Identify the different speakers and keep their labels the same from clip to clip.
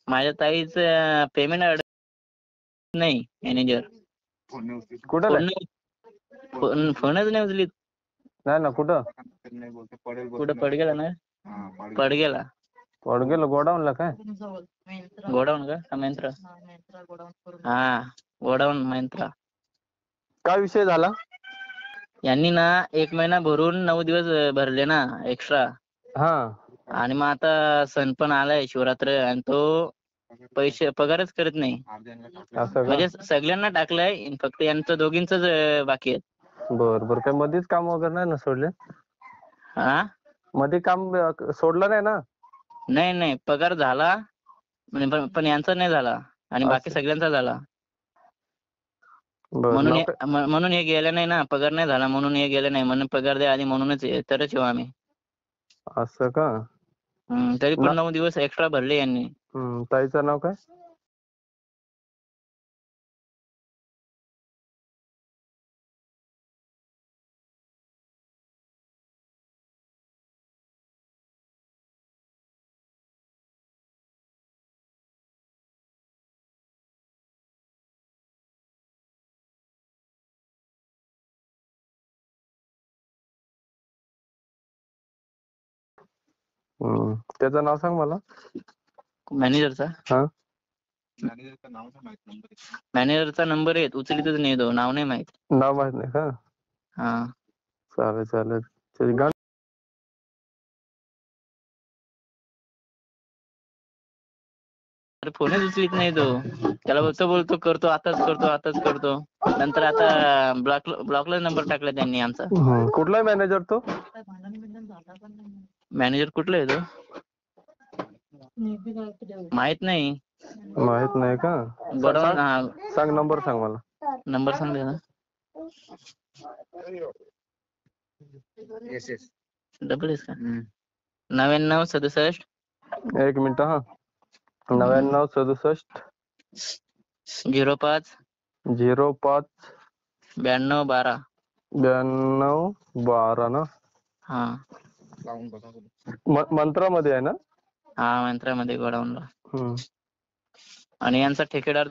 Speaker 1: माझ्या ताईचं पेमेंट नाही मॅनेजर.
Speaker 2: कुठं
Speaker 1: फोनच नाही उचलीत.
Speaker 2: नाही ना, कुठं
Speaker 1: कुठं पडगेला ना, पडगेला
Speaker 2: गोडाऊनला काय?
Speaker 1: गोडाऊन का महिंद्रा? हा गोडाऊन महिंद्रा.
Speaker 2: काय विषय झाला?
Speaker 1: यांनी ना 1 महिना भरून 9 दिवस भरले ना एक्स्ट्रा.
Speaker 2: हा
Speaker 1: आणि मग आता सण पण आलाय शिवरात्र आणि तो पैसे पगारच करत नाही.
Speaker 2: असं का?
Speaker 1: म्हणजे सगळ्यांना टाकलंय, फक्त यांचं दोघींच बाकी आहे.
Speaker 2: बर काय मध्येच काम वगैरे नाही ना सोडले?
Speaker 1: हा
Speaker 2: मध्ये काम सोडलं नाही ना?
Speaker 1: नाही पगार झाला म्हणजे पण यांचा नाही झाला आणि बाकी सगळ्यांचा झाला. म्हणून हे गेले नाही ना, पगार नाही झाला म्हणून हे गेले नाही. म्हणून पगार द्या आधी म्हणूनच तरच येऊ आम्ही.
Speaker 2: असं का?
Speaker 1: तरी पण 9 दिवस एक्स्ट्रा भरले यांनी.
Speaker 2: ताईचं नाव काय? त्याचं नाव सांग मला.
Speaker 1: मॅनेजरचा
Speaker 2: हा
Speaker 1: मॅनेजरचा नंबर आहे, उचलीतच नाही तो. नाव नाही माहित.
Speaker 2: नाव माहित नाही का?
Speaker 1: हा
Speaker 2: चालेल.
Speaker 1: फोनच उचलीत नाही तो. त्याला बोलतो करतो आताच करतो. नंतर आता ब्लॉकला नंबर टाकला त्यांनी आमचा.
Speaker 2: कुठला मॅनेजर तो?
Speaker 1: मॅनेजर कुठला आहे तो माहित नाही.
Speaker 2: माहित नाही का? सांग नंबर सांग मला.
Speaker 1: नंबर सांग ना. डबल एस का? 9967.
Speaker 2: 1 मिनिट हा. 9967
Speaker 1: 05
Speaker 2: 05
Speaker 1: 92 12.
Speaker 2: 92 12 ना?
Speaker 1: हा
Speaker 2: मंत्रामध्ये आहे ना?
Speaker 1: हा मंत्रामध्ये गोडाऊनला. आणि यांचा ठेकेदार.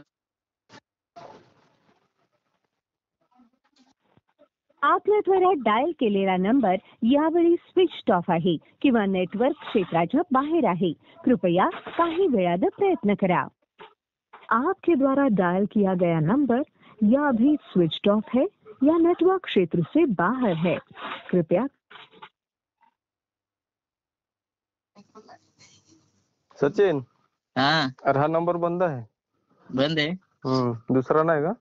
Speaker 3: आपल्याद्वारे डायल केलेला नंबर यावेळी स्विच ऑफ आहे किंवा नेटवर्क क्षेत्राच्या बाहेर आहे. कृपया काही वेळात प्रयत्न करा. आपके द्वारा डायल किया गया नंबर या अभी स्विच ऑफ है या नेटवर्क क्षेत्र से बाहर है. कृपया.
Speaker 2: सचिन,
Speaker 1: हा
Speaker 2: हा नंबर बंद आहे.
Speaker 1: बंद आहे.
Speaker 2: दुसरा नाही का?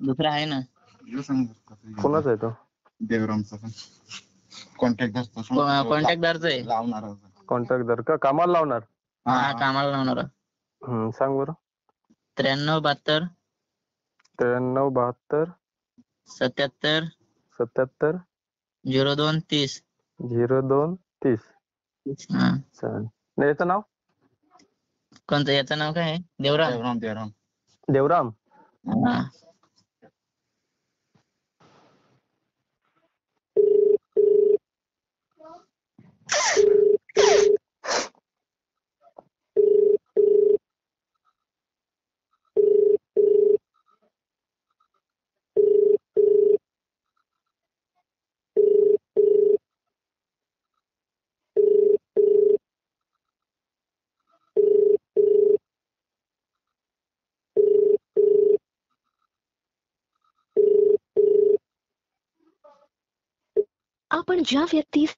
Speaker 1: दुसरा आहे ना.
Speaker 2: कोणाचा आहे तो?
Speaker 4: देवरामचा
Speaker 1: कॉन्टॅक्टदारचा आहे.
Speaker 2: कॉन्ट्रॅक्टर का? कामाला लावणार?
Speaker 1: हा कामाला लावणार.
Speaker 2: सांग बरं.
Speaker 1: 93 72
Speaker 2: 93 72
Speaker 1: 77
Speaker 2: 77
Speaker 1: 02 30.
Speaker 2: 02 30. चालेल. याचं नाव
Speaker 1: कोणतं? याचं नाव काय आहे? देवराम.
Speaker 2: देवराम.
Speaker 1: हा
Speaker 3: आपण ज्या व्यक्तीस